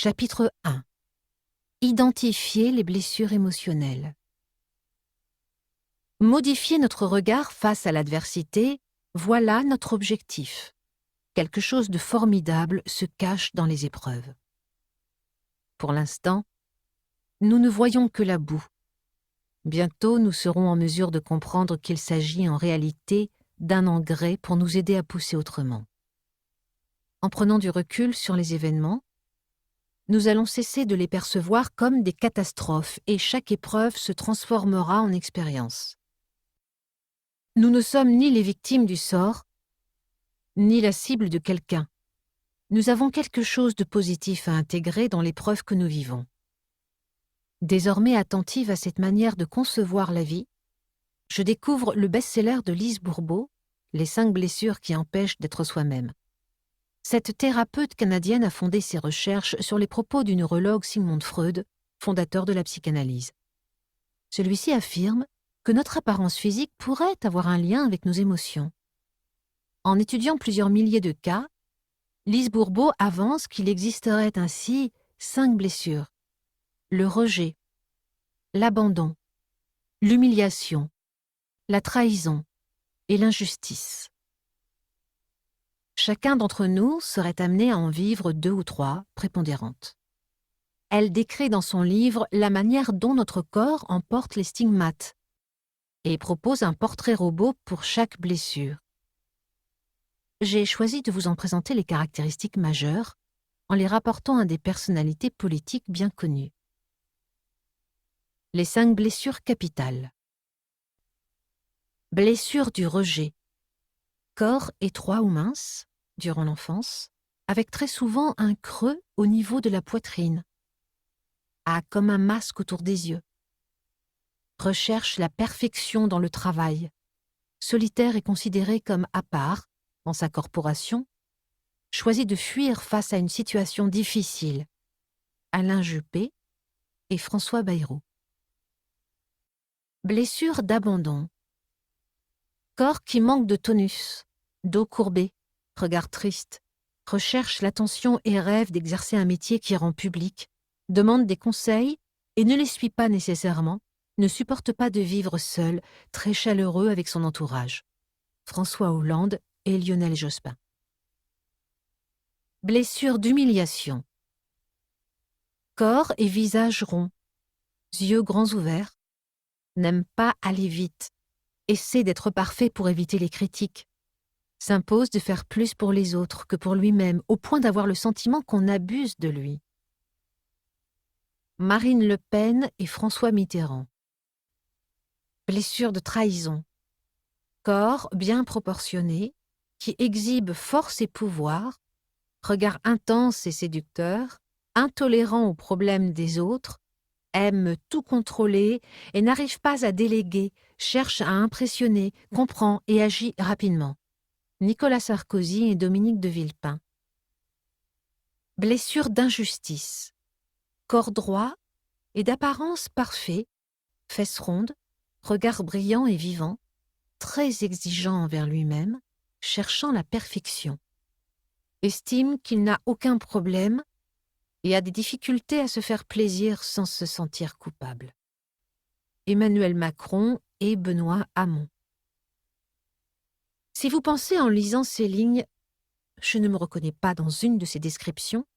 Chapitre 1. Identifier les blessures émotionnelles. Modifier notre regard face à l'adversité, voilà notre objectif. Quelque chose de formidable se cache dans les épreuves. Pour l'instant, nous ne voyons que la boue. Bientôt, nous serons en mesure de comprendre qu'il s'agit en réalité d'un engrais pour nous aider à pousser autrement. En prenant du recul sur les événements, nous allons cesser de les percevoir comme des catastrophes et chaque épreuve se transformera en expérience. Nous ne sommes ni les victimes du sort, ni la cible de quelqu'un. Nous avons quelque chose de positif à intégrer dans l'épreuve que nous vivons. Désormais attentive à cette manière de concevoir la vie, je découvre le best-seller de Lise Bourbeau, Les 5 blessures qui empêchent d'être soi-même. Cette thérapeute canadienne a fondé ses recherches sur les propos du neurologue Sigmund Freud, fondateur de la psychanalyse. Celui-ci affirme que notre apparence physique pourrait avoir un lien avec nos émotions. En étudiant plusieurs milliers de cas, Lise Bourbeau avance qu'il existerait ainsi 5 blessures. Le rejet, l'abandon, l'humiliation, la trahison et l'injustice. Chacun d'entre nous serait amené à en vivre 2 ou 3 prépondérantes. Elle décrit dans son livre la manière dont notre corps emporte les stigmates et propose un portrait robot pour chaque blessure. J'ai choisi de vous en présenter les caractéristiques majeures en les rapportant à des personnalités politiques bien connues. Les 5 blessures capitales. Blessure du rejet. Corps étroit ou mince, durant l'enfance, avec très souvent un creux au niveau de la poitrine. A comme un masque autour des yeux. Recherche la perfection dans le travail. Solitaire et considéré comme à part, dans sa corporation. Choisit de fuir face à une situation difficile. Alain Juppé et François Bayrou. Blessure d'abandon. Corps qui manque de tonus, dos courbé, regard triste, recherche l'attention et rêve d'exercer un métier qui rend public, demande des conseils et ne les suit pas nécessairement, ne supporte pas de vivre seul, très chaleureux avec son entourage. François Hollande et Lionel Jospin. Blessure d'humiliation. Corps et visage ronds, yeux grands ouverts, n'aime pas aller vite, essaie d'être parfait pour éviter les critiques, s'impose de faire plus pour les autres que pour lui-même, au point d'avoir le sentiment qu'on abuse de lui. Marine Le Pen et François Mitterrand. Blessure de trahison. Corps bien proportionné, qui exhibe force et pouvoir, regard intense et séducteur, intolérant aux problèmes des autres, aime tout contrôler et n'arrive pas à déléguer, cherche à impressionner, comprend et agit rapidement. Nicolas Sarkozy et Dominique de Villepin. Blessure d'injustice. Corps droit et d'apparence parfait, fesses rondes, regard brillant et vivant, très exigeant envers lui-même, cherchant la perfection. Estime qu'il n'a aucun problème et a des difficultés à se faire plaisir sans se sentir coupable. Emmanuel Macron et Benoît Hamon. Si vous pensez en lisant ces lignes « Je ne me reconnais pas dans une de ces descriptions »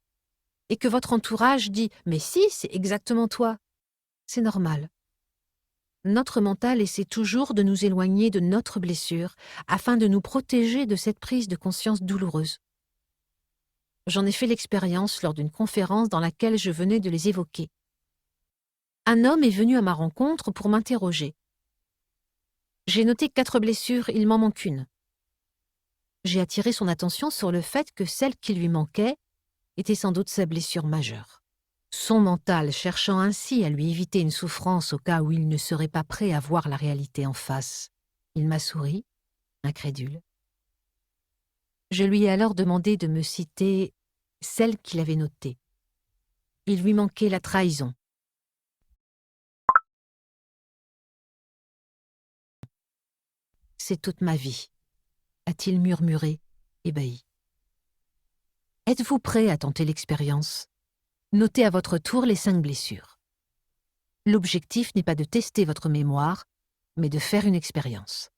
et que votre entourage dit « Mais si, c'est exactement toi », c'est normal. Notre mental essaie toujours de nous éloigner de notre blessure afin de nous protéger de cette prise de conscience douloureuse. J'en ai fait l'expérience lors d'une conférence dans laquelle je venais de les évoquer. Un homme est venu à ma rencontre pour m'interroger. J'ai noté 4 blessures, il m'en manque une. J'ai attiré son attention sur le fait que celle qui lui manquait était sans doute sa blessure majeure. Son mental cherchant ainsi à lui éviter une souffrance au cas où il ne serait pas prêt à voir la réalité en face. Il m'a souri, incrédule. Je lui ai alors demandé de me citer celle qu'il avait notée. Il lui manquait la trahison. C'est toute ma vie, a-t-il murmuré, ébahi. Êtes-vous prêt à tenter l'expérience ? Notez à votre tour les 5 blessures. L'objectif n'est pas de tester votre mémoire, mais de faire une expérience.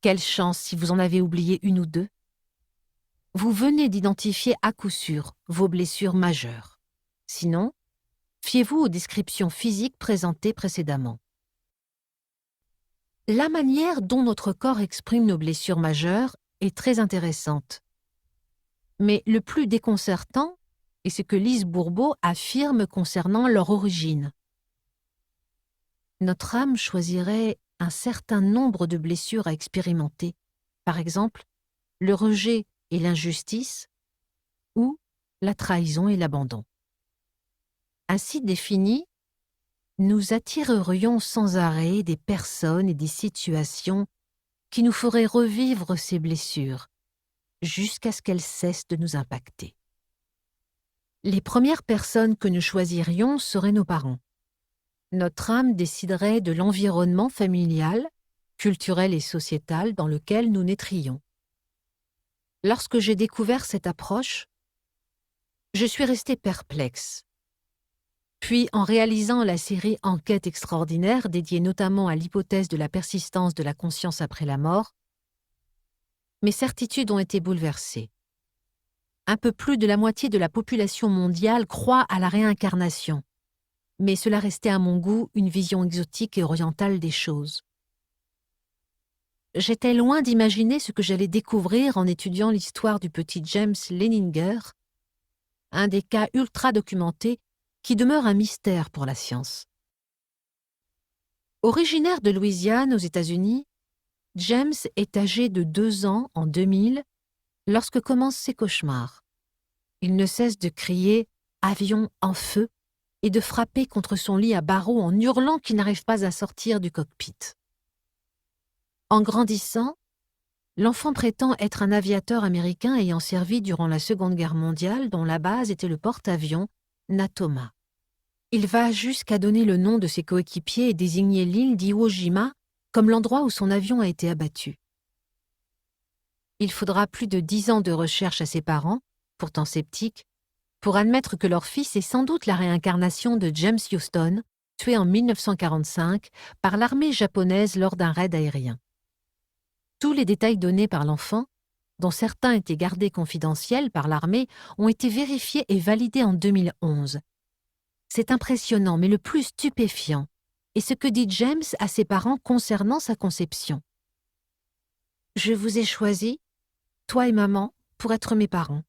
Quelle chance si vous en avez oublié une ou deux. Vous venez d'identifier à coup sûr vos blessures majeures. Sinon, fiez-vous aux descriptions physiques présentées précédemment. La manière dont notre corps exprime nos blessures majeures est très intéressante. Mais le plus déconcertant est ce que Lise Bourbeau affirme concernant leur origine. Notre âme choisirait un certain nombre de blessures à expérimenter, par exemple le rejet et l'injustice, ou la trahison et l'abandon. Ainsi définis, nous attirerions sans arrêt des personnes et des situations qui nous feraient revivre ces blessures, jusqu'à ce qu'elles cessent de nous impacter. Les premières personnes que nous choisirions seraient nos parents. Notre âme déciderait de l'environnement familial, culturel et sociétal dans lequel nous naîtrions. Lorsque j'ai découvert cette approche, je suis restée perplexe. Puis, en réalisant la série Enquête extraordinaire dédiée notamment à l'hypothèse de la persistance de la conscience après la mort, mes certitudes ont été bouleversées. Un peu plus de la moitié de la population mondiale croit à la réincarnation, mais cela restait à mon goût une vision exotique et orientale des choses. J'étais loin d'imaginer ce que j'allais découvrir en étudiant l'histoire du petit James Leininger, un des cas ultra documentés qui demeure un mystère pour la science. Originaire de Louisiane aux États-Unis, James est âgé de 2 ans en 2000 lorsque commencent ses cauchemars. Il ne cesse de crier « avion en feu » et de frapper contre son lit à barreaux en hurlant qu'il n'arrive pas à sortir du cockpit. En grandissant, l'enfant prétend être un aviateur américain ayant servi durant la Seconde Guerre mondiale dont la base était le porte-avions Natoma. Il va jusqu'à donner le nom de ses coéquipiers et désigner l'île d'Iwo Jima comme l'endroit où son avion a été abattu. Il faudra plus de 10 ans de recherche à ses parents, pourtant sceptiques, pour admettre que leur fils est sans doute la réincarnation de James Houston, tué en 1945 par l'armée japonaise lors d'un raid aérien. Tous les détails donnés par l'enfant, dont certains étaient gardés confidentiels par l'armée, ont été vérifiés et validés en 2011. C'est impressionnant, mais le plus stupéfiant est ce que dit James à ses parents concernant sa conception. « Je vous ai choisi, toi et maman, pour être mes parents. »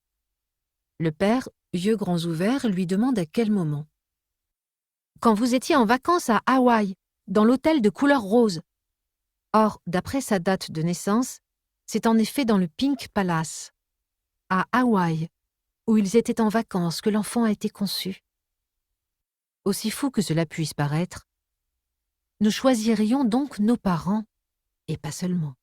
Le père, yeux grands ouverts, lui demande à quel moment. « Quand vous étiez en vacances à Hawaï, dans l'hôtel de couleur rose. » Or, d'après sa date de naissance, c'est en effet dans le Pink Palace, à Hawaï, où ils étaient en vacances, que l'enfant a été conçu. Aussi fou que cela puisse paraître, nous choisirions donc nos parents, et pas seulement.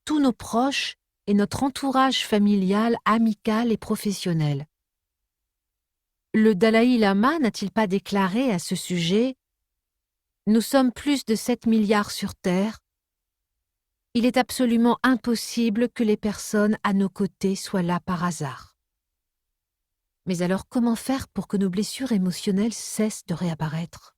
Tous nos proches et notre entourage familial, amical et professionnel. Le Dalai Lama n'a-t-il pas déclaré à ce sujet « Nous sommes plus de 7 milliards sur Terre. Il est absolument impossible que les personnes à nos côtés soient là par hasard. » Mais alors comment faire pour que nos blessures émotionnelles cessent de réapparaître ?